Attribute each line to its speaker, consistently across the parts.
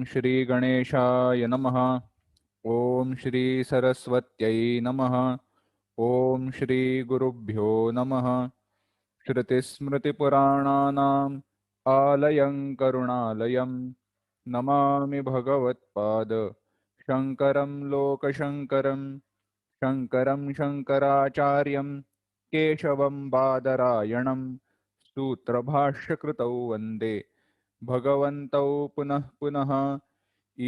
Speaker 1: श्री गणेशाय नमः। ओम श्री सरस्वत्यै नमः। ओम श्री गुरुभ्यो नमः। श्रुतिस्मृतिपुराणानाम् आलयं करुणालयं नमामि भगवत्पाद शङ्करं लोकशङ्करं। शङ्करं शङ्कराचार्यं केशवं बादरायणं सूत्रभाष्यकृतौ वन्दे भगवन्तौ पुनः पुनः।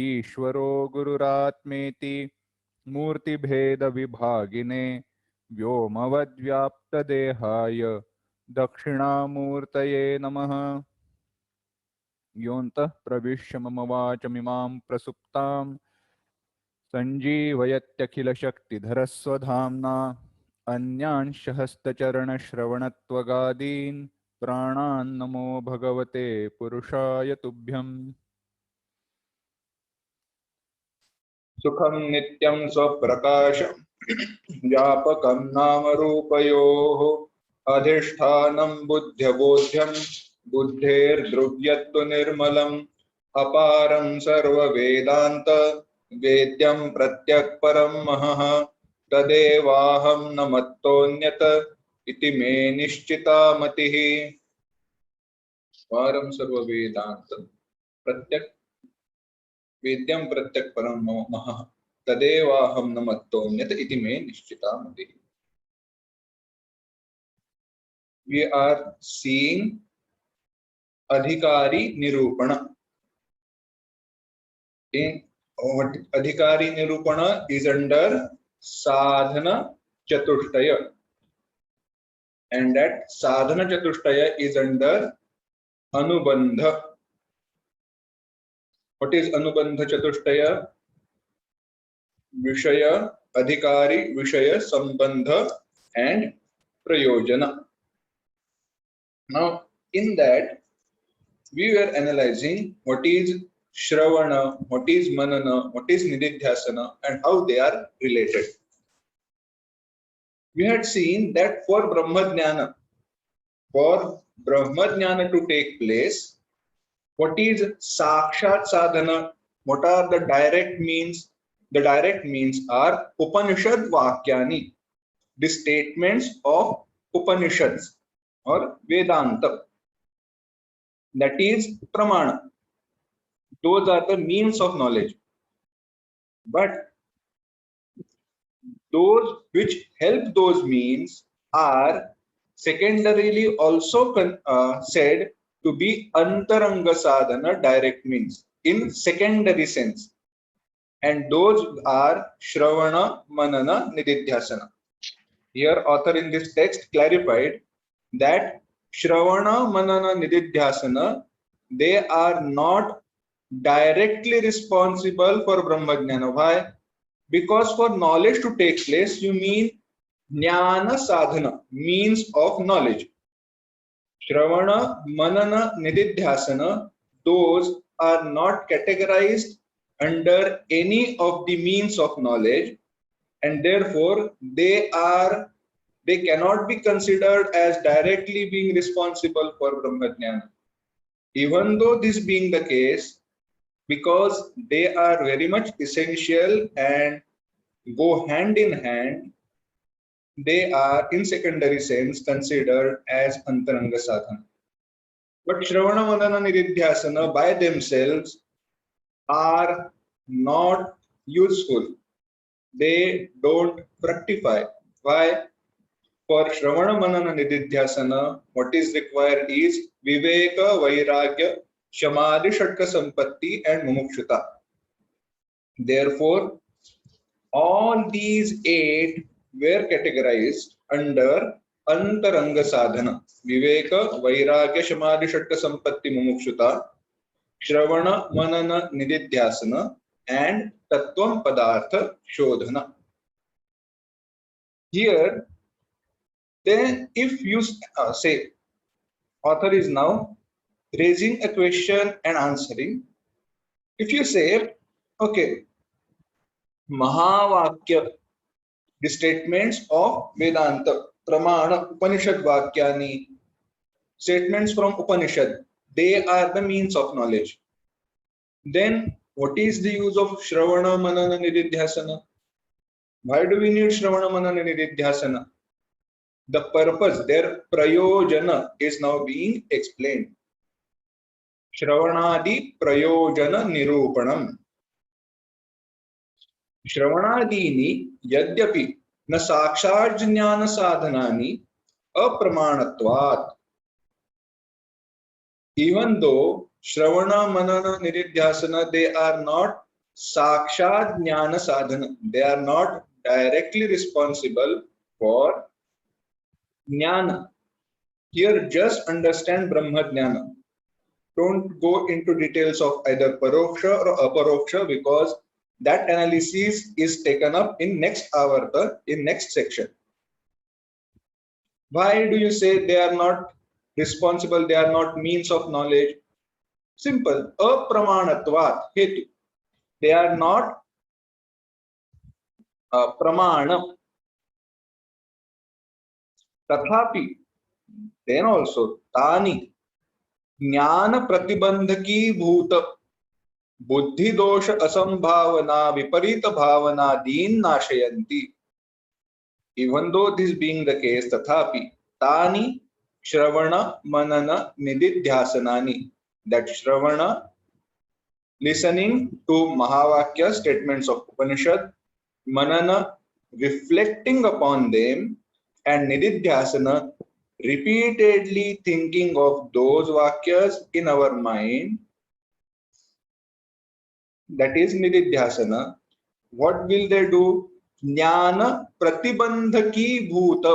Speaker 1: ईश्वरो गुरुरात्मेति मूर्तिभेदविभागिने व्योमवद्व्याप्तदेहाय दक्षिणामूर्तये नमः। योऽन्तः प्रविश्य मम वाचमिमां प्रसुप्तां सञ्जीवयत्यखिलशक्तिधरस्वधाम्ना अन्यांश हस्तचरणश्रवणत्वगादीन् प्राणान् नमो भगवते पुरुषाय तुभ्यम्।
Speaker 2: सुखं नित्यं स्वप्रकाशं व्यापकं नामरूपयोः अधिष्ठानं बुद्ध्यबोध्यं बुद्धेर्द्रव्यत्व निर्मलम् अपारं सर्ववेदान्त वेद्यं प्रत्यक्परं महः तदेवाहं न मत्तोऽन्यत् इति मे निश्चिता मतिः। अपारं सर्ववेदान्त प्रत्यक् वेद्यं प्रत्यक्परं महः तदेवाहं न मत्तोऽन्यत् इति मे निश्चिता मतिः. We are seeing अधिकारी निरूपण. In अधिकारी निरूपण is under sadhana chatushtaya, and that sadhana chatushtaya is under anubandha. What is anubandha chatushtaya? Vishaya, adhikari, vishaya, sambandha and prayojana. Now in that we were analyzing what is shravana, what is manana, what is nididhyasana and how they are related. We had seen that for brahmajnana to take place, what is sakshat sadhana, what are the direct means? The direct means are Upanishad Vakyani, the statements of Upanishads or Vedanta. That is Pramana. Those are the means of knowledge. But those which help those means are secondarily also said to be Antaranga Sadhana, direct means, in secondary sense. And those are Shravana, Manana, Nididhyasana. Here author in this text clarified that Shravana, Manana, Nididhyasana, they are not directly responsible for Brahmajnana. Why? Because for knowledge to take place, you mean Jnana Sadhana, means of knowledge. Shravana, Manana, Nididhyasana, those are not categorized under any of the means of knowledge, and therefore they cannot be considered as directly being responsible for Brahmajnana. Even though this being the case, because they are very much essential and go hand in hand, they are in secondary sense considered as Antaranga Sadhana. But Shravana, Manana, Nididhyasana by themselves are not useful. They don't fructify. Why? For Shravana, Manana, Nididhyasana, what is required is Viveka, Vairagya, Shamadhi, Shatka Sampatti and Mumukshata. Therefore, all these 8 were categorized under Antaranga Sadhana. Viveka, Vairagya, Shamadhi, Shatka Sampatti, Mumukshata, Shravana, Manana, Nididhyasana and Tattvam Padartha Shodhana. Here, then if you say, author is now raising a question and answering. If you say, okay, Mahavakya, the statements of Vedanta, Pramana, Upanishad Vakyani, statements from Upanishad, they are the means of knowledge. Then What is the use of Shravana, Manana, Nididhyasana? Why do we need Shravana, Manana, Nididhyasana? The purpose, their prayojana is now being explained. Shravanadi prayojana nirupanam. Shravanadini yadyapi na sakshat jnana sadhanani apramanatvat. Even though Shravana, Manana, Nididhyasana, they are not sakshat jnana sadhana, they are not directly responsible for jnana. Here, just understand Brahma Jnana. Don't go into details of either Paroksha or Aparoksha, because that analysis is taken up in next hour, in next section. Why do you say they are not responsible, they are not means of knowledge? Simple. Apramanatvat hetu. They are not pramana. Tathapi, then also tani ज्ञान प्रतिबंधकी भूत बुद्धि दोष असंभावना विपरीत भावना दीन नाशयन्ति. Even though this being the case, tathapi tani shravana manana nididhyasanani, that shravana, listening to mahavakya statements of Upanishad, manana, reflecting upon them, and nididhyasana, repeatedly thinking of those vakyas in our mind, that is nididhyasana. What will they do? Jnana pratibandhaki bhuta.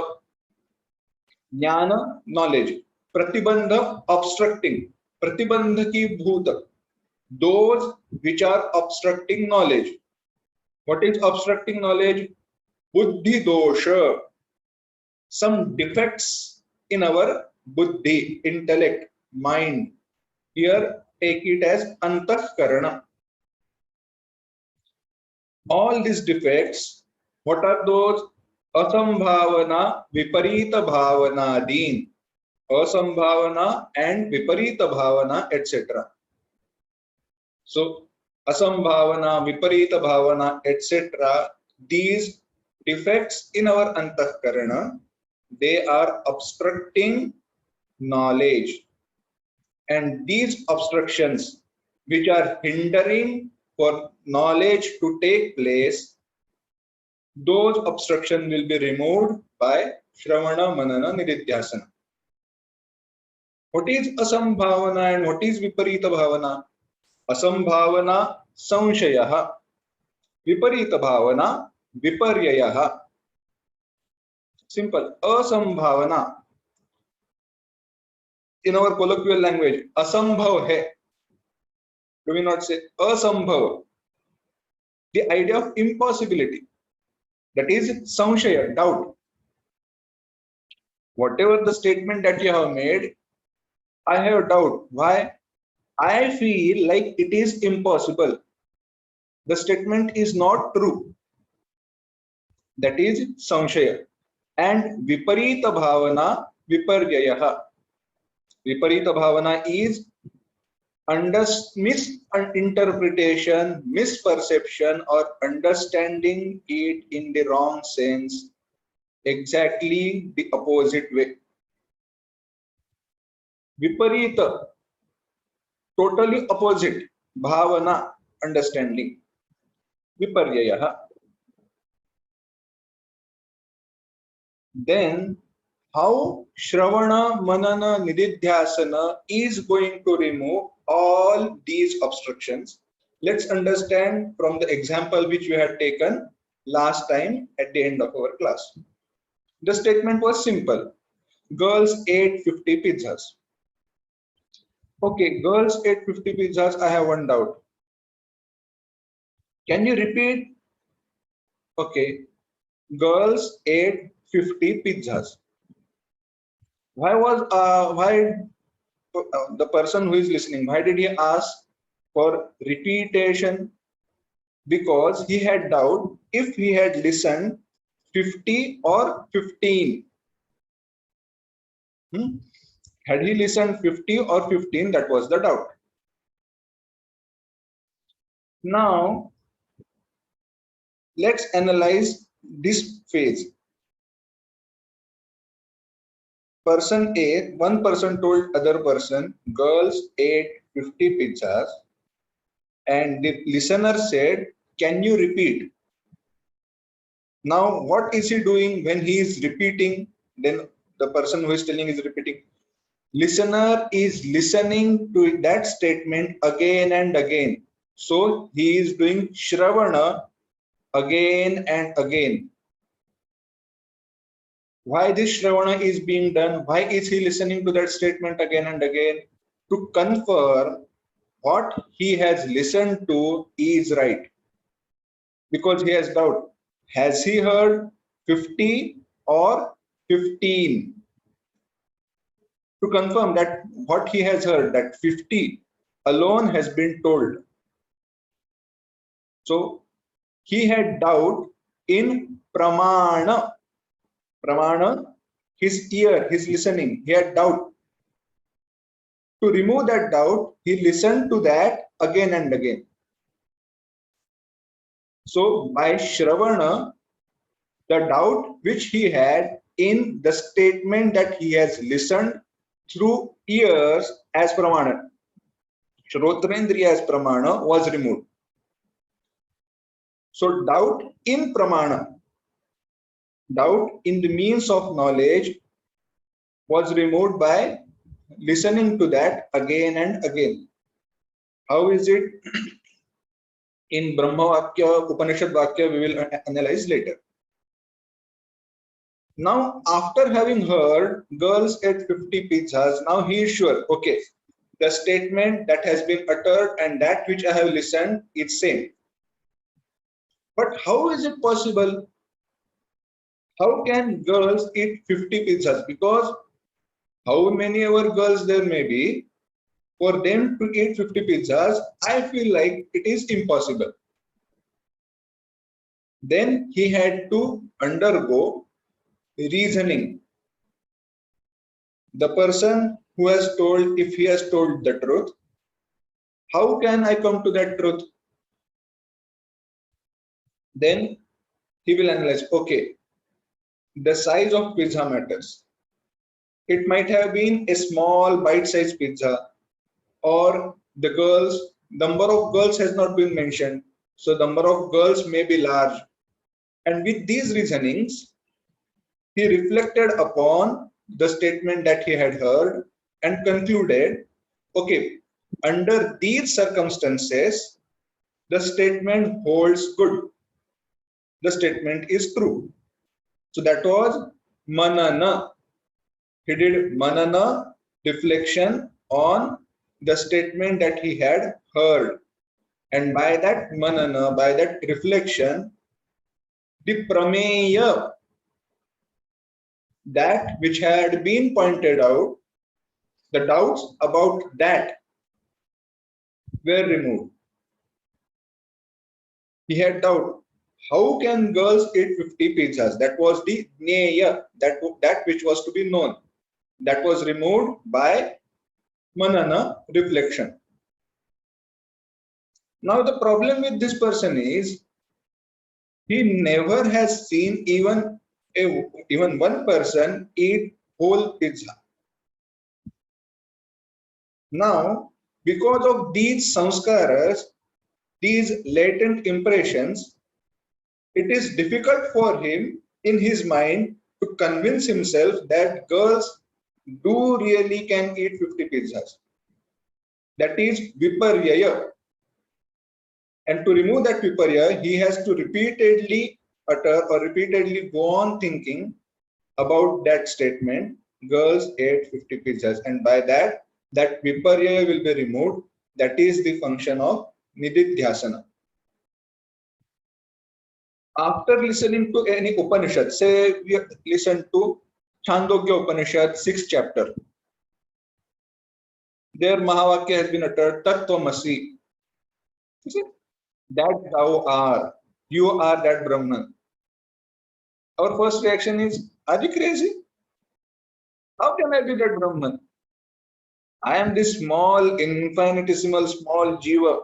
Speaker 2: Jnana, knowledge. Pratibandha, obstructing. Pratibandhaki bhuta. Those which are obstructing knowledge. What is obstructing knowledge? Buddhi dosha. Some defects in our buddhi, intellect, mind. Here, take it as antahkarana. All these defects, what are those? Asambhavana, viparita bhavana deen. Asambhavana and viparita bhavana, etc. So, asambhavana, viparita bhavana, etc. These defects in our antahkarana, they are obstructing knowledge. And these obstructions which are hindering for knowledge to take place, those obstructions will be removed by Shravana, Manana, Nididhyasana. What is asambhavana and what is viparita bhavana? Asambhavana samshayaha, viparita bhavana viparyayaha. Simple. Asambhavana, in our colloquial language, asambhav hai. Do we not say asambhav? The idea of impossibility. That is samshaya, doubt. Whatever the statement that you have made, I have doubt. Why? I feel like it is impossible. The statement is not true. That is samshaya. And viparita bhavana viparyayaha. Viparita bhavana is misinterpretation, misperception, or understanding it in the wrong sense, exactly the opposite way. Viparita, totally opposite. Bhavana, understanding. Viparyayaha. Then, how Shravana, Manana, Nididhyasana is going to remove all these obstructions? Let's understand from the example which we had taken last time at the end of our class. The statement was simple. Girls ate 50 pizzas. Okay, girls ate 50 pizzas. I have one doubt. Can you repeat? Okay, girls ate 50 pizzas. Why the person who is listening, why did he ask for repetition? Because he had doubt if he had listened 50 or 15. Had he listened 50 or 15, that was the doubt. Now, let's analyze this phase. Person A, one person told other person, girls ate 50 pizzas, and the listener said, can you repeat? Now, what is he doing when he is repeating? Then the person who is telling is repeating. Listener is listening to that statement again and again. So he is doing Shravana again and again. Why this Shravana is being done? Why is he listening to that statement again and again? To confirm what he has listened to is right. Because he has doubt. Has he heard 50 or 15? To confirm that what he has heard, that 50 alone has been told. So he had doubt in pramana. Pramana, his ear, his listening, he had doubt. To remove that doubt, he listened to that again and again. So by Shravana, the doubt which he had in the statement that he has listened through ears as pramana, Shrotrendriya as pramana, was removed. So doubt in pramana, doubt in the means of knowledge was removed by listening to that again and again. How is it? In Brahma Vakya, Upanishad Vakya, we will analyze later. Now, after having heard girls ate 50 pizzas, now he is sure, okay, the statement that has been uttered and that which I have listened is same. But how is it possible? How can girls eat 50 pizzas? Because how many ever girls there may be, for them to eat 50 pizzas, I feel like it is impossible. Then he had to undergo reasoning. The person who has told, if he has told the truth, how can I come to that truth? Then he will analyze, okay, the size of pizza matters. It might have been a small bite-sized pizza, or the girls, number of girls has not been mentioned, so number of girls may be large. And with these reasonings, he reflected upon the statement that he had heard and concluded, okay, under these circumstances, the statement holds good. The statement is true. So that was manana. He did manana, reflection on the statement that he had heard. And by that manana, by that reflection, the prameya, that which had been pointed out, the doubts about that were removed. He had doubt. How can girls eat 50 pizzas? That was the neya, that which was to be known. That was removed by manana, reflection. Now the problem with this person is he never has seen even one person eat whole pizza. Now, because of these samskaras, these latent impressions, it is difficult for him in his mind to convince himself that girls do really can eat 50 pizzas. That is viparyaya. And to remove that viparya, he has to repeatedly utter or repeatedly go on thinking about that statement, girls ate 50 pizzas. And by that viparya will be removed. That is the function of nididhyasana. After listening to any Upanishad, say we listen to Chandogya Upanishad, 6th chapter. There Mahavakya has been uttered, Tattvamasi. That thou are, you are that Brahman. Our first reaction is, are you crazy? How can I be that Brahman? I am this small, infinitesimal, small jiva.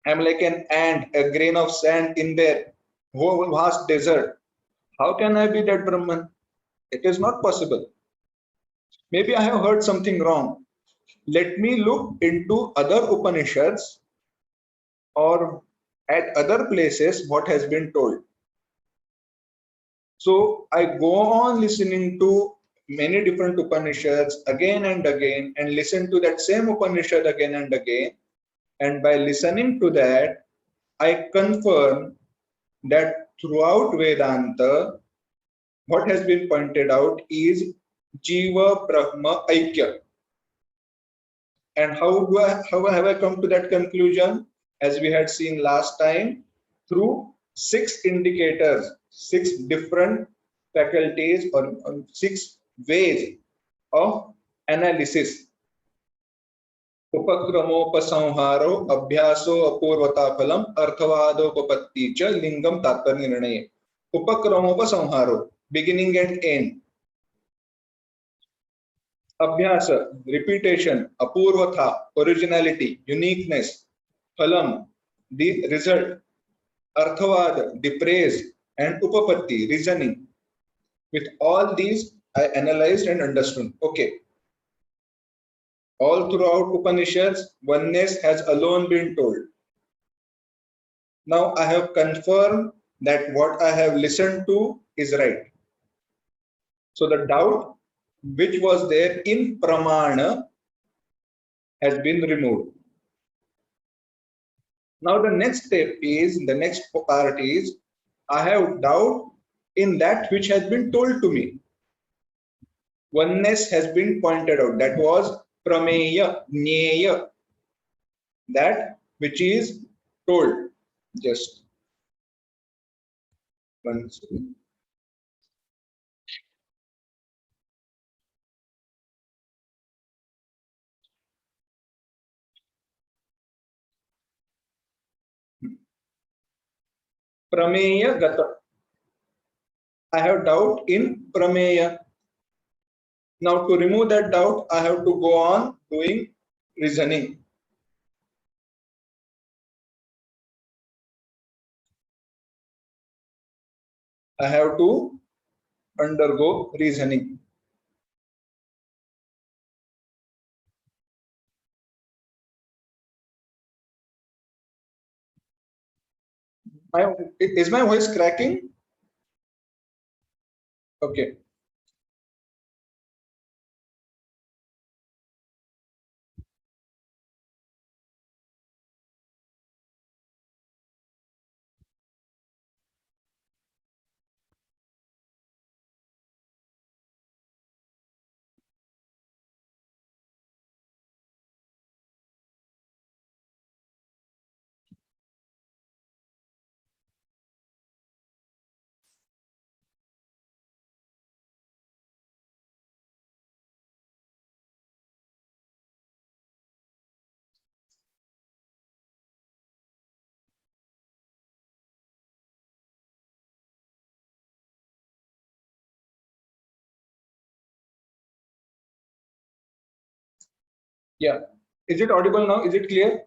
Speaker 2: I'm like an ant, a grain of sand in their whole vast desert. How can I be that Brahman? It is not possible. Maybe I have heard something wrong. Let me look into other Upanishads or at other places what has been told. So I go on listening to many different Upanishads again and again and listen to that same Upanishad again and again. And by listening to that, I confirm that throughout Vedanta, what has been pointed out is Jiva Brahma Aikya. And how have I come to that conclusion? As we had seen last time, through 6 indicators, 6 different faculties or 6 ways of analysis. उपक्रमोपसंहारो अभ्यासो अपूर्वता फलम अर्थवादोपपत्ति च लिंगम तात्पर्य निर्णय. उपक्रमोपसंहारो, beginning and end. Abhyasa, repetition. Apurvatha, originality, uniqueness. Phalam, the result. Arthavad, the praise. And upapatti, reasoning. With all these, I analyzed and understood. Okay. All throughout Upanishads, oneness has alone been told. Now I have confirmed that what I have listened to is right. So the doubt which was there in Pramana has been removed. Now the next step is, the next part is, I have doubt in that which has been told to me. Oneness has been pointed out. That was Prameya, Jnaya. That which is told. Just one second. Prameya Gata. I have doubt in Prameya. Now to remove that doubt, I have to go on doing reasoning. I have to undergo reasoning. Is my voice cracking? Okay. Yeah. Is it audible now? Is it clear?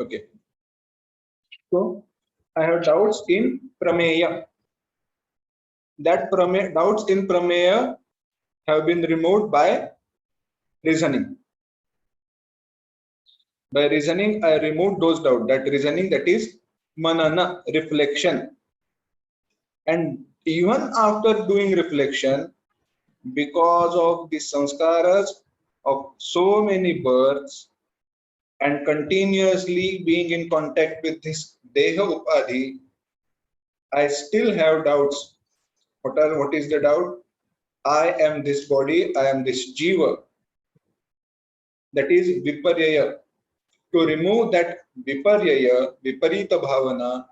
Speaker 2: Okay. So I have doubts in Prameya. That doubts in Prameya have been removed by reasoning. By reasoning, I removed those doubts. That reasoning, that is manana, reflection. And even after doing reflection, because of the sanskaras of so many births and continuously being in contact with this Deha Upadhi, I still have doubts. What is the doubt? I am this body, I am this Jiva. That is Viparyaya. To remove that Viparyaya, Viparita Bhavana,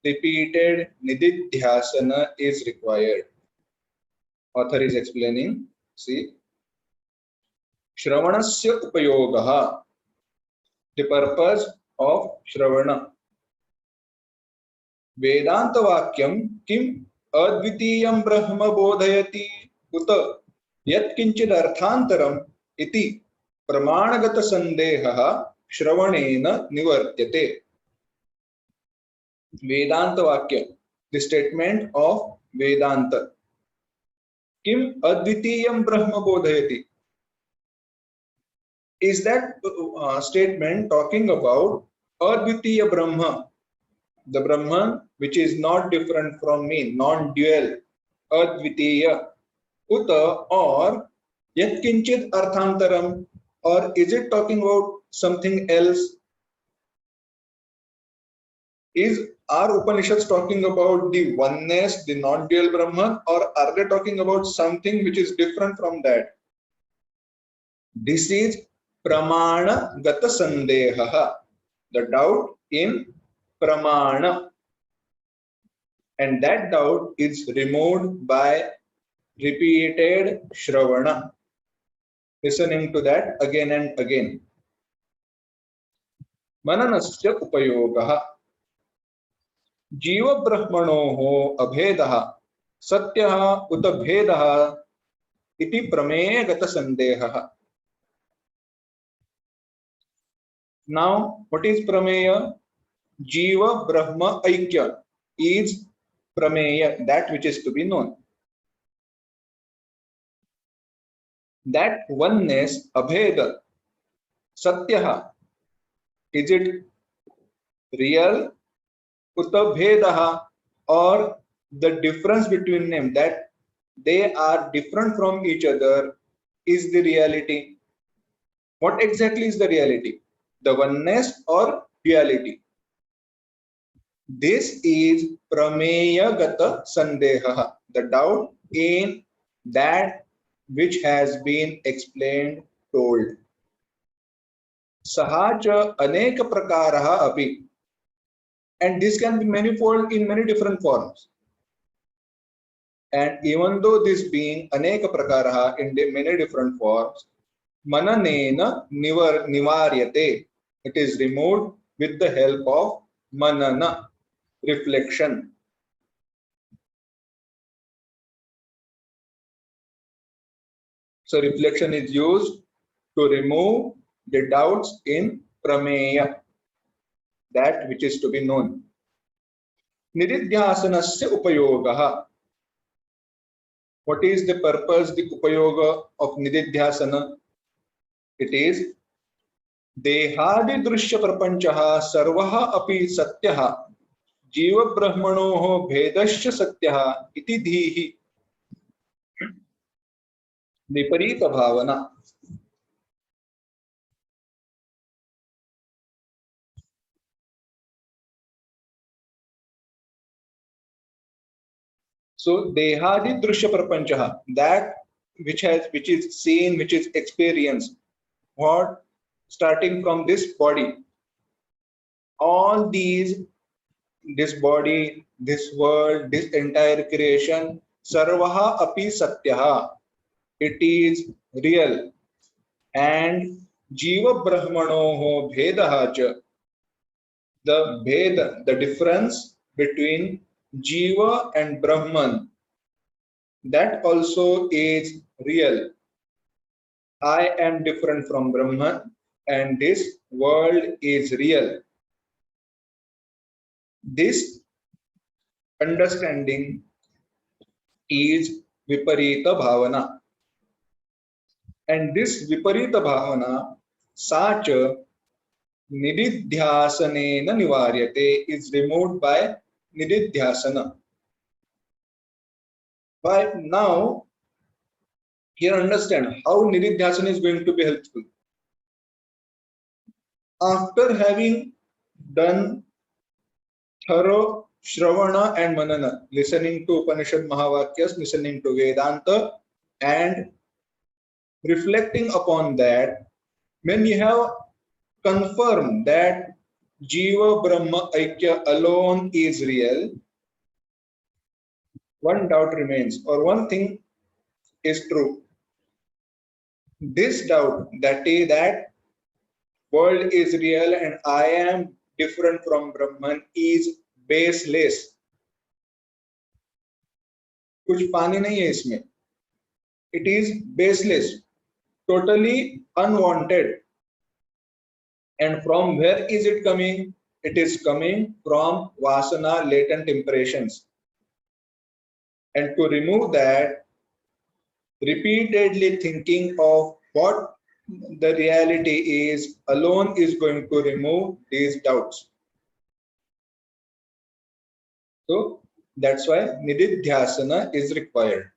Speaker 2: repeated Nididhyasana is required. Author is explaining. See, Shravanasya Upayogaha, the purpose of Shravana. Vedanta Vakyam Kim Advitiyam Brahma Bodhayati Uta Yat Kinchid Arthantaram Iti Pramanagata Sandeha Shravanena Nivartyate. Vedanta Vakya, the statement of Vedanta. Kim Advitiyam Brahma Bodhayati. Is that statement talking about Advitiya Brahma, the Brahman which is not different from me, non-dual, Advitiya, Uta, or Yat Kinchit Arthantaram, or is it talking about something else? Are Upanishads talking about the oneness, the non-dual Brahman, or are they talking about something which is different from that? This is Pramana Gata Sandeha, the doubt in Pramana. And that doubt is removed by repeated Shravana, listening to that again and again. Mananasya Upayogaha. जीव ब्रह्मणोः अभेदः सत्यः उत भेदः इति प्रमेयगत संदेहः. Now what is prameya? Jiva Brahma Aikya is prameya, that which is to be known. That oneness, abheda, satyaha, is it real? Uta bhedaha, or the difference between them, that they are different from each other, is the reality. What exactly is the reality? The oneness or duality? This is prameya gata sandeha, the doubt in that which has been explained, told. Sahaja aneka prakaraha api, and this can be manifold in many different forms. And even though this being aneka prakaraha in many different forms, mananena nivaryate, it is removed with the help of manana, reflection. So reflection is used to remove the doubts in prameya, that which is to be known. Nididhyasanasya upayogaha. What is the purpose, the upayoga of nididhyasana? It is dehadi drushya prapanchaha sarvaha api satyaha jiva brahmanoho bhedasya satyaha iti dhihi viparita bhavana. So dehadi drushya prapanchaha, that which is seen, which is experienced. What? Starting from this body, all these, this body, this world, this entire creation, sarvaha api satyaha, it is real. And jiva brahmanoho bhedaha cha, the bheda, the difference between jiva and brahman, that also is real. I am different from brahman and this world is real. This understanding is viparita bhavana, and this viparita bhavana sacha nididhyasanena nivaryate, is removed by nididhyasana. By now, here understand how nididhyasana is going to be helpful. After having done thorough Shravana and Manana, listening to Upanishad Mahavakyas, listening to Vedanta, and reflecting upon that, when you have confirmed that Jiva Brahma Aikya alone is real, one doubt remains, or one thing is true. This doubt, that is that world is real and I am different from Brahman, is baseless. कुछ पानी नहीं है इसमें. It is baseless, totally unwanted. And from where is it coming? it is coming from vasana, latent impressions. And to remove that, repeatedly thinking of what the reality is alone is going to remove these doubts. So that's why nididhyasana is required.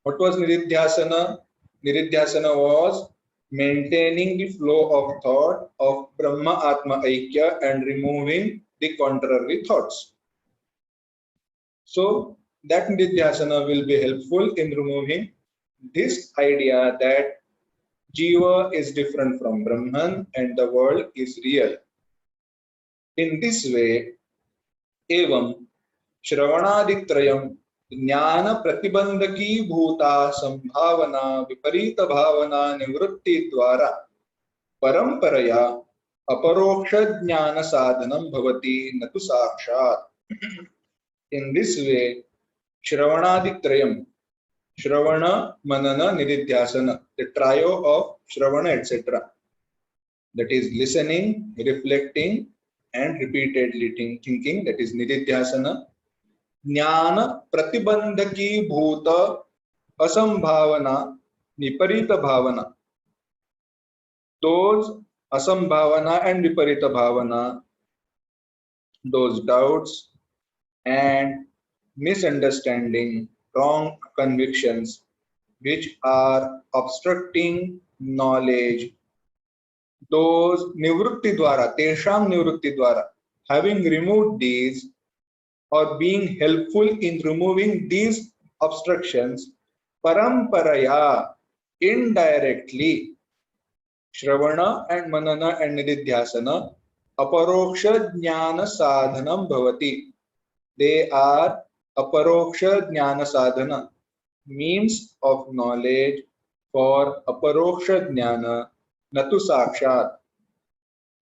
Speaker 2: What was nididhyasana? Nididhyasana was maintaining the flow of thought of Brahma Atma Aikya and removing the contrary thoughts. So that nididhyasana will be helpful in removing this idea that Jiva is different from Brahman and the world is real. In this way, evam Shravanaditrayam ज्ञान प्रतिबंधकी भूता संभावना विपरीत भावना निवृत्ति द्वारा परंपरया अपरोक्ष ज्ञान साधनम भवति न तु साक्षात्. In this way, Shravanaditrayam, Shravana, Manana, Nididhyasana, the trio of Shravana, etc. That is listening, reflecting, and repeatedly thinking. That is Nididhyasana. ज्ञान प्रतिबंधकी भूत असंभावना विपरीत भावना. Those asambhavana and viparita bhavana, those doubts and misunderstanding, wrong convictions which are obstructing knowledge, those nivrutti dwara, tesham nivrutti dwara, having removed these or being helpful in removing these obstructions, paramparaya, indirectly, Shravana and Manana and Nididhyasana, aparoksha jnana sadhanam bhavati. They are aparoksha jnana sadhana, means of knowledge for aparoksha jnana, natu sakshat,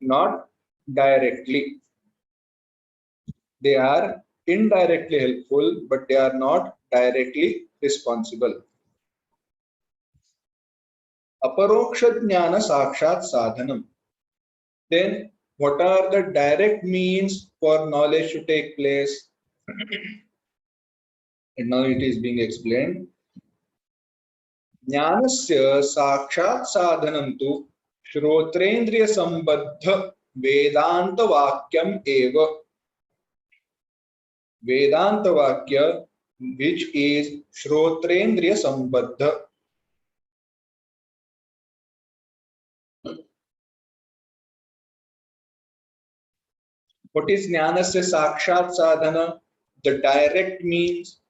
Speaker 2: not directly. They are indirectly helpful, but they are not directly responsible. Aparoksha jnana sakshat sadhanam. Then what are the direct means for knowledge to take place? And now it is being explained. Jnanasya sakshat sadhanam tu shrotrendriya sambaddha vedanta vakyam eva. Vedanta Vakya, which is Shrotrendriya Sambaddha. What is Jnanasya Sakshat Sadhana? The direct means.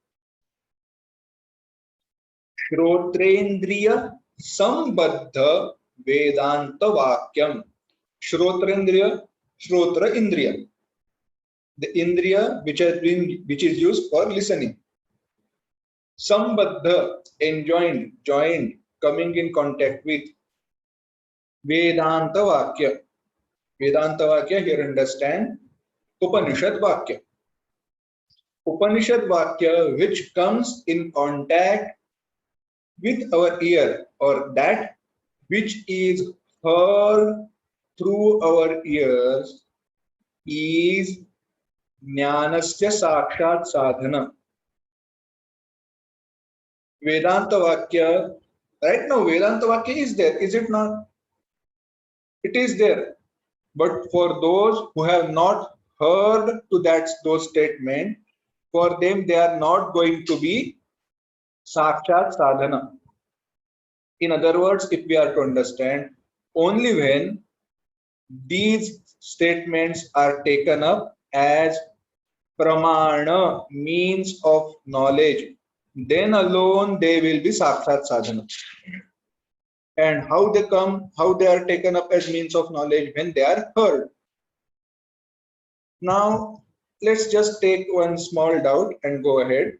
Speaker 2: Shrotrendriya Sambaddha Vedanta Vakyam. Shrotrendriya, Shrotra Indriya. The Indriya which is used for listening. Sambaddha, enjoined, joined, coming in contact with. Vedanta Vakya. Vedanta Vakya, here understand Upanishad Vakya. Upanishad Vakya which comes in contact with our ear, or that which is heard through our ears, is Jnanasya Sakshat Sadhana. Vedanta Vakya, right now Vedanta Vakya is there, is it not? It is there. But for those who have not heard to those statements, for them they are not going to be Sakshat Sadhana. In other words, if we are to understand, only when these statements are taken up as pramana, means of knowledge, then alone they will be Sakshat Sadhana. And how they come, how they are taken up as means of knowledge? When they are heard. Now, let's just take one small doubt and go ahead.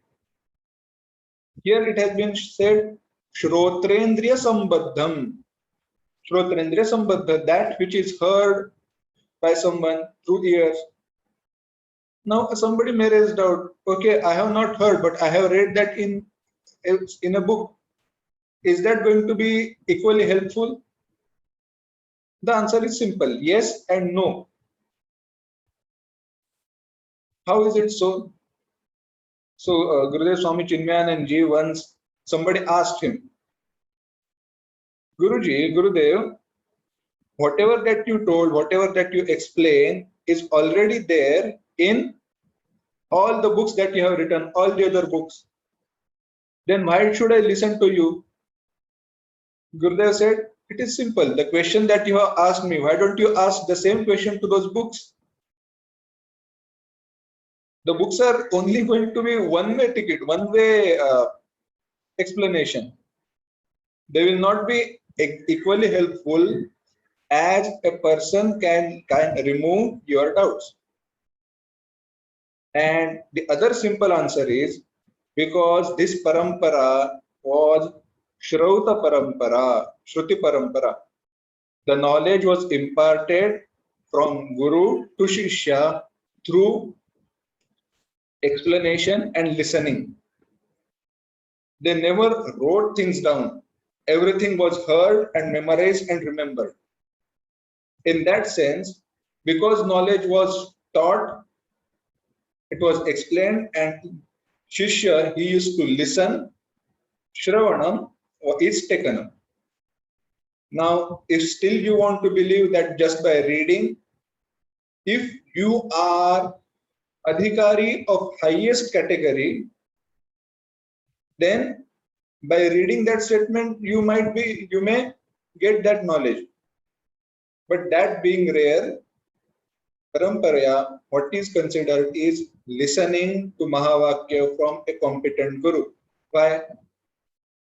Speaker 2: Here it has been said, Shrotrendriya Sambaddham. Shrotrendriya Sambaddha, that which is heard by someone through ears. Now, somebody may raise doubt, okay, I have not heard, but I have read that in a book. Is that going to be equally helpful? The answer is simple, yes and no. How is it so? So Gurudev Swami Chinmayanand ji, once somebody asked him, Guruji, Gurudev, whatever that you told, whatever that you explain is already there in all the books that you have written, all the other books. Then why should I listen to you? Gurudev said, it is simple. The question that you have asked me, why don't you ask the same question to those books? The books are only going to be one-way ticket, one-way explanation. They will not be equally helpful as a person can remove your doubts. And the other simple answer is because this parampara was Shrauta parampara, Shruti parampara. The knowledge was imparted from Guru to Shishya through explanation and listening. They never wrote things down. Everything was heard and memorized and remembered. In that sense, because knowledge was taught, it was explained, and Shishya, he used to listen, Shravanam is taken. Now, if still you want to believe that just by reading, if you are adhikari of highest category, then by reading that statement, you may get that knowledge. But that being rare, paramparaya, what is considered is listening to Mahavakya from a competent guru. Why?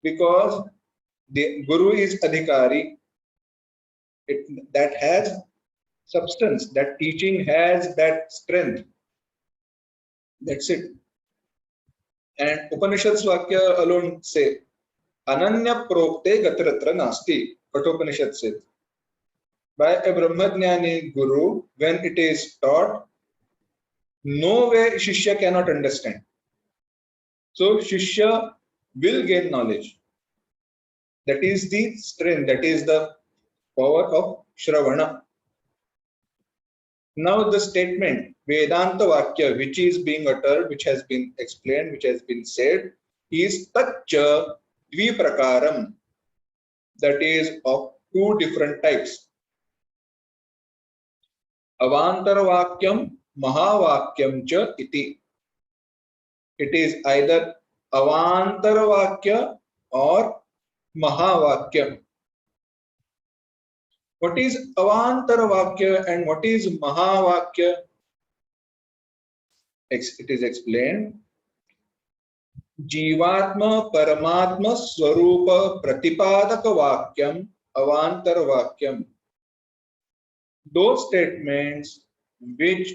Speaker 2: Because the guru is adhikari, that has substance, that teaching has that strength. That's it. And Upanishads Vakya alone say, Ananya prokte gatratra nasti. Kathopanishad says, by a Brahmajnani guru, when it is taught, no way Shishya cannot understand. So Shishya will gain knowledge. That is the strength, that is the power of Shravana. Now the statement Vedanta Vakya, which is being uttered, which has been explained, which has been said, is Taccha Dviprakaram, that is of two different types. Avantara Vakyam, Mahavakyam cha iti. It is either Avantara Vakya or Mahavakyam. What is Avantara Vakya and what is Mahavakya? It is explained. Jivatma Paramatma Swarupa Pratipadaka Vakyam Avantara Vakyam. Those statements which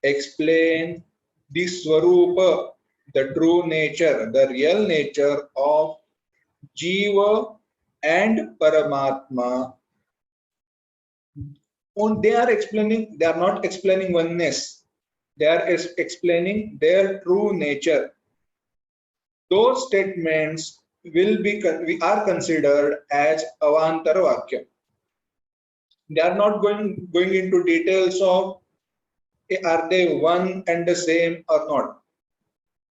Speaker 2: explain the Swarupa, the true nature, the real nature of Jiva and Paramatma, they are not explaining oneness, they are explaining their true nature. Those statements are considered as Avantara Vakya. They are not going into details of are they one and the same or not.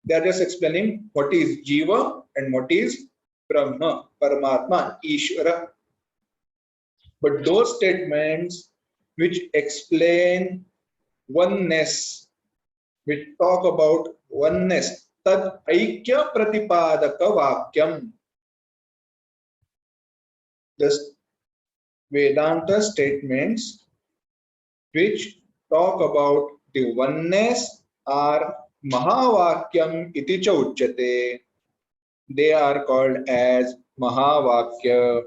Speaker 2: They are just explaining what is Jiva and what is Brahma, Paramatma, Ishvara. But those statements which explain oneness, which talk about oneness, tad aikya pratipadaka vakyam. The Vedanta statements which talk about the oneness are Mahavakyam iti cha uchyate. They are called as Mahavakya.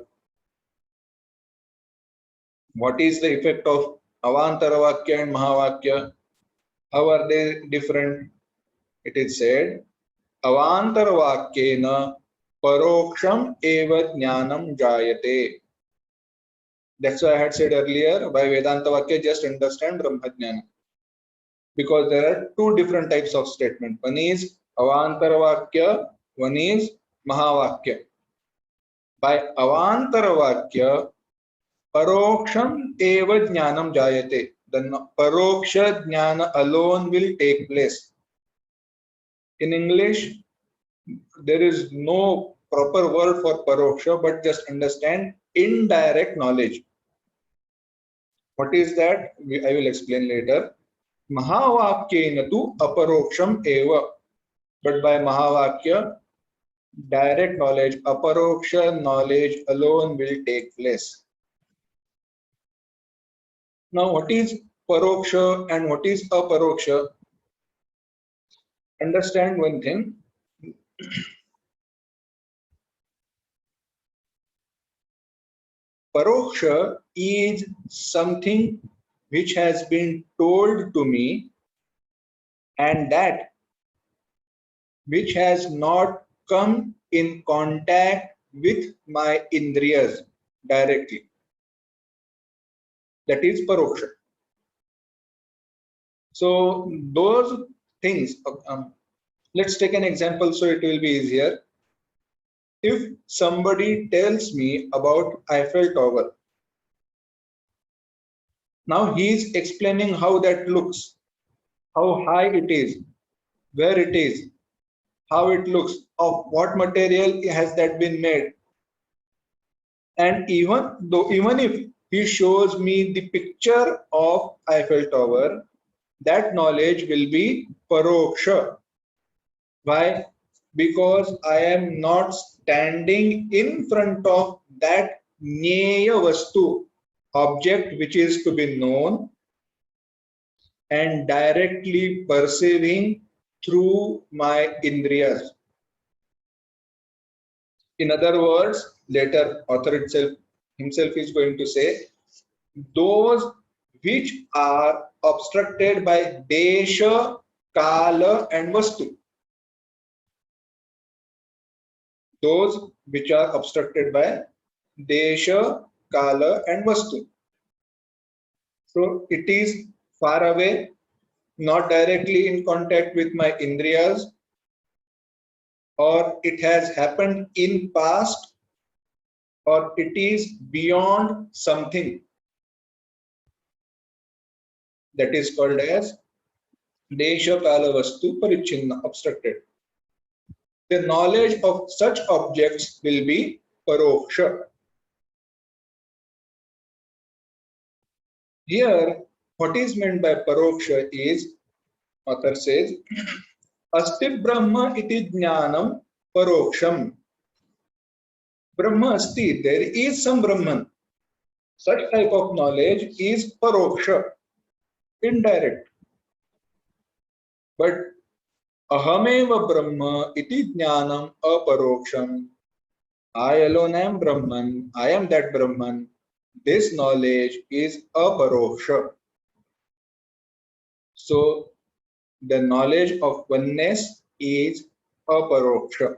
Speaker 2: What is the effect of Avantara Vakya and Mahavakya? How are they different? It is said, Avantara Vakyena paroksham eva jnanam jayate. That's why I had said earlier, by Vedanta Vakya, just understand Brahmajnana. Because there are two different types of statement. One is Avantara Vakya, one is Mahavakya. By Avantara Vakya, paroksham eva jnanam jayate. the paroksha jnana alone will take place. In English, there is no proper word for paroksha, but just understand indirect knowledge. What is that? I will explain later. Mahavakyena tu aparoksham eva. But by Mahavakya, direct knowledge, aparoksha knowledge alone will take place. Now, what is paroksha and what is aparoksha? Understand one thing. Paroksha is something which has been told to me, and that which has not come in contact with my indriyas directly. That is paroksha. So those things, let's take an example so it will be easier. If somebody tells me about Eiffel Tower, now he is explaining how that looks, how high it is, where it is, how it looks, of what material has that been made. And even if he shows me the picture of Eiffel Tower, that knowledge will be paroksha. Why? Because I am not standing in front of that jnaya vastu, object which is to be known, and directly perceiving through my indriyas. In other words, later author himself is going to say, those which are obstructed by desha, kala and vastu. Those which are obstructed by desha, kala and vastu. So it is far away, not directly in contact with my indriyas, or it has happened in past, or it is beyond something. That is called as desha, kala, vastu, parichinna, obstructed. The knowledge of such objects will be paroksha. Here, what is meant by paroksha is, author says, asti brahma iti jnanam paroksham. Brahma asti, there is some Brahman. Such type of knowledge is paroksha, indirect. But ahameva brahma iti jnanam aparoksham. I alone am Brahman, I am that Brahman. This knowledge is aparoksha. So the knowledge of oneness is aparoksha.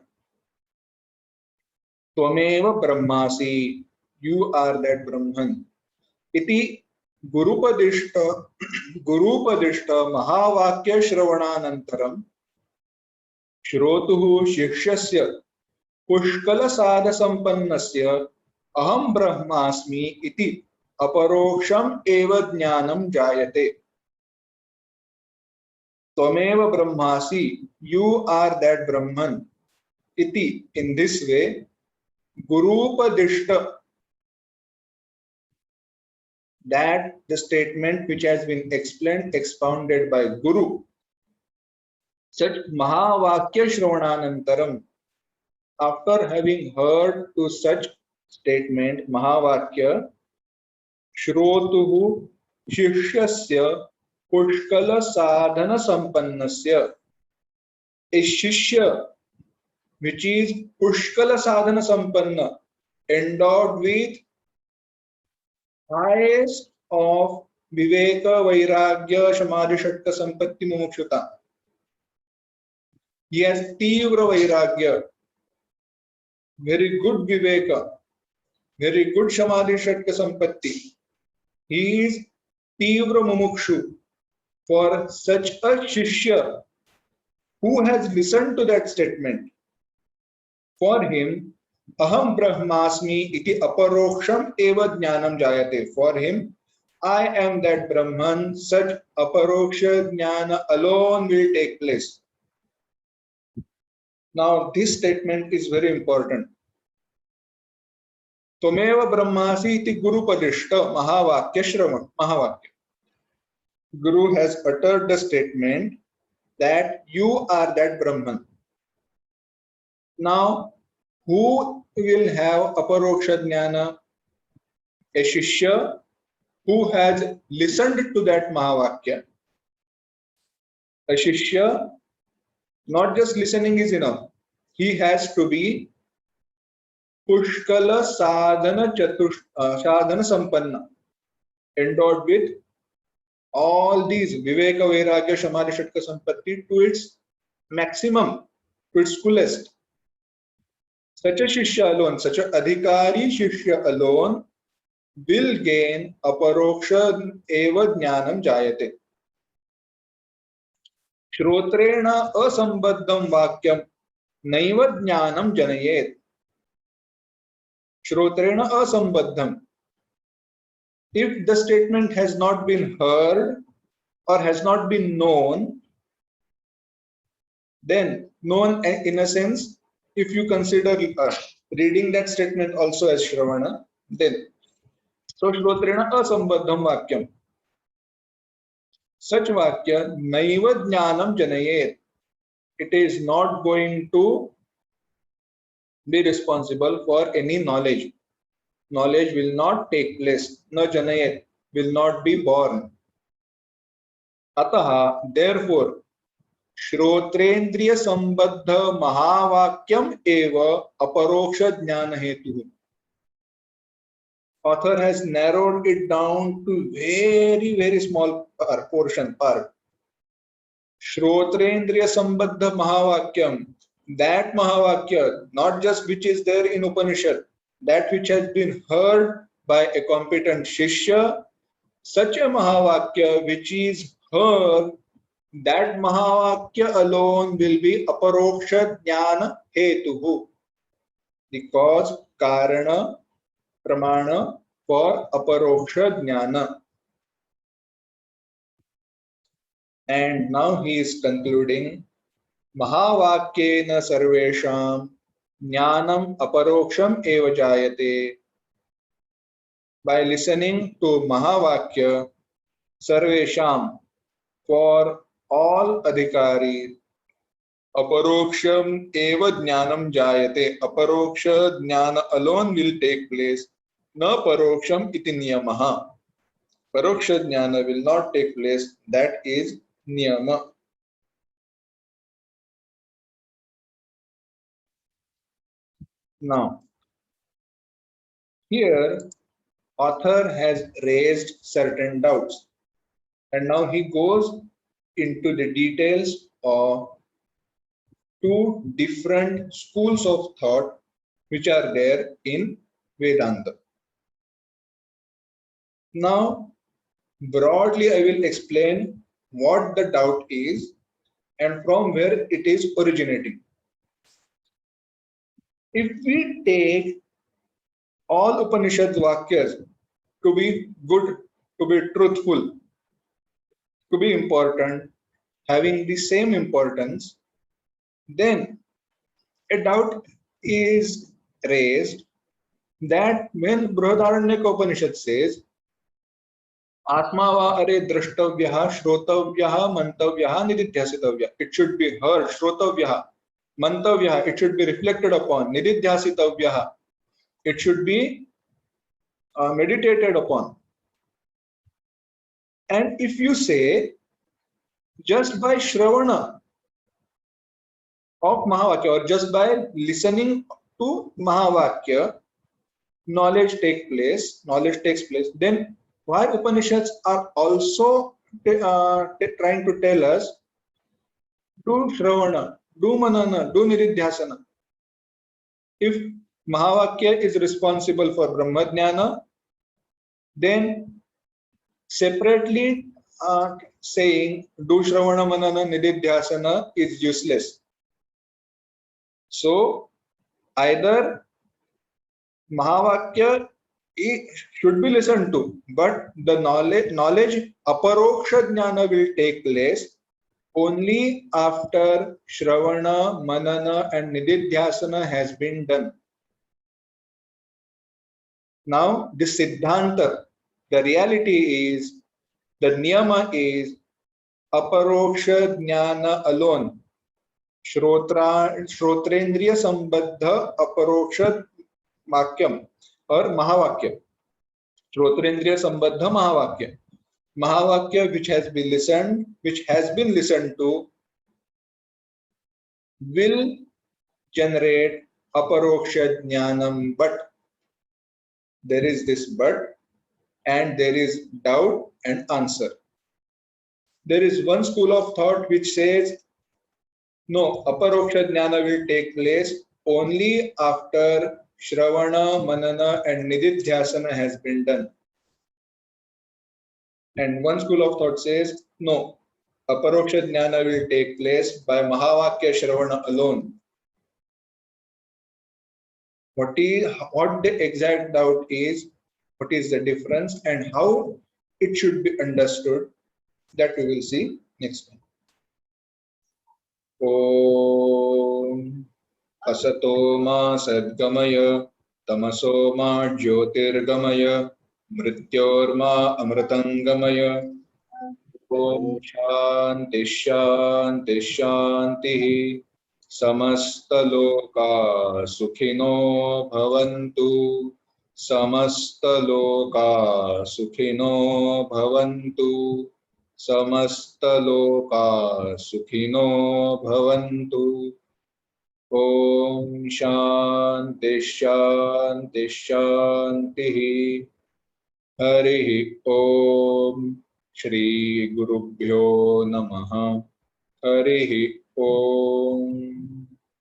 Speaker 2: Tvameva brahmasi, you are that Brahman. Iti gurupadishta mahavakya shravananantaram shrotuhu shikshyasya pushkala sadha sampannasya aham brahmasmi iti aparoksham eva jnanam jayate. Tvameva brahmasi, you are that Brahman. Iti, in this way, gurupadishta, that the statement which has been expounded by Guru, such mahavakya shravananantaram, after having heard to such statement, mahavakya, shrotuhu shishyasya pushkala sadhana sampannasya, a shishya which is pushkala sadhana sampanna, endowed with highest of viveka, vairagya, samadhi, shatta, sampatti, mumukshata. He has tivra vairagya, very good viveka, very good samadhi, shatta, sampatti. He is tivra mumukshu. For such a shishya who has listened to that statement, for him, aham brahmasmi iti aparoksham eva jnanam jayate. For him, I am that Brahman, such aparoksha jnana alone will take place. Now, this statement is very important. Twameva brahmasi iti gurupadishta mahavakya shravan. Mahavakya. Guru has uttered the statement that you are that Brahman. Now, who will have aparoksha jnana? A shishya who has listened to that Mahavakya. A shishya, not just listening is enough. He has to be Pushkala sadhana sadhana sampanna, endowed with all these Viveka, Vairagya, Samadhi, Shatka, Sampatti to its maximum, to its fullest. Such a shishya alone, such a adhikari shishya alone will gain aparoksha eva jnanam jayate. Shrotrena asambaddham vakyam naiva jnanam janayet. Shrotrena asambaddham. If the statement has not been heard or has not been known, then known in a sense, if you consider reading that statement also as Shravana, then so Shrotrena asambaddham vakyam. Such vakya naiva jnanam janayet. It is not going to be responsible for any knowledge. Knowledge will not take place. Na janayet, will not be born. Ataha, therefore, Shrotrendriya Sambaddha Mahavakyam eva aparoksha jnana hetu. Author has narrowed it down to very, very small portion, part. Shrotrendriya Sambaddha Mahavakyam, that Mahavakya, not just which is there in Upanishad, that which has been heard by a competent Shishya, such a Mahavakya which is heard, that Mahavakya alone will be aparoksha jnana hetuhu. The cause, karana, pramana for aparoksha jnana. And now he is concluding, Mahavakyena sarvesham jnanam aparoksham eva jayate. By listening to Mahavakya, sarvesham, for all adhikari, aparoksham eva jnanam jayate. Aparoksha jnana alone will take place. Na paroksham iti niyamaha. Paroksha jnana will not take place. That is niyama. Now, here author has raised certain doubts, and now he goes into the details of two different schools of thought which are there in Vedanta. Now, broadly, I will explain what the doubt is and from where it is originating. If we take all Upanishad Vakyas to be good, to be truthful, to be important, having the same importance, then a doubt is raised that when Brihadaranyaka Upanishad says, Atma va are drashtavyaha, shrotavyaha, mantavyaha, nididhyasitavya. It should be heard, shrotavyaha, mantavyaha, it should be reflected upon, nididhyasitavyaha, it should be meditated upon. And if you say, just by Shravana of Mahavakya or just by listening to Mahavakya, knowledge takes place, then why Upanishads are also trying to tell us, do Shravana, do Manana, do Niridhyasana. If Mahavakya is responsible for Brahmajnana, then separately saying do Shravana, Manana, Nididhyasana is useless. So either Mahavakya he should be listened to, but the knowledge aparoksha jnana will take place only after Shravana, Manana, and Nididhyasana has been done. Now, this Siddhanta, the reality is, the Niyama is aparoksha jnana alone. Shrotrendriya Sambandha Aparoksha Vakyam or Mahavakyam. Shrotrendriya Sambandha Mahavakya. Mahavakya which has been listened to, will generate aparoksha jnanam, but there is this but, and there is doubt and answer. There is one school of thought which says no, aparoksha jnana will take place only after Shravana, Manana, and Nididhyasana has been done. And one school of thought says no, aparoksha jnana will take place by Mahavakya Shravana alone. What the exact doubt is, what is the difference, and how it should be understood, that we will see next time. Om Asato ma sadgamaya tamaso ma jyotirgamaya mrityorma amritangamaya. Om Shanti Shanti Shanti. समस्तलोका सुखिनो भवन्तु. समस्तलोका सुखिनो भवन्तु. समस्तलोका सुखिनो भवन्तु. ओम शांति शांति शांति. हरि ओम. श्री गुरुभ्यो नमः. हरि ओम.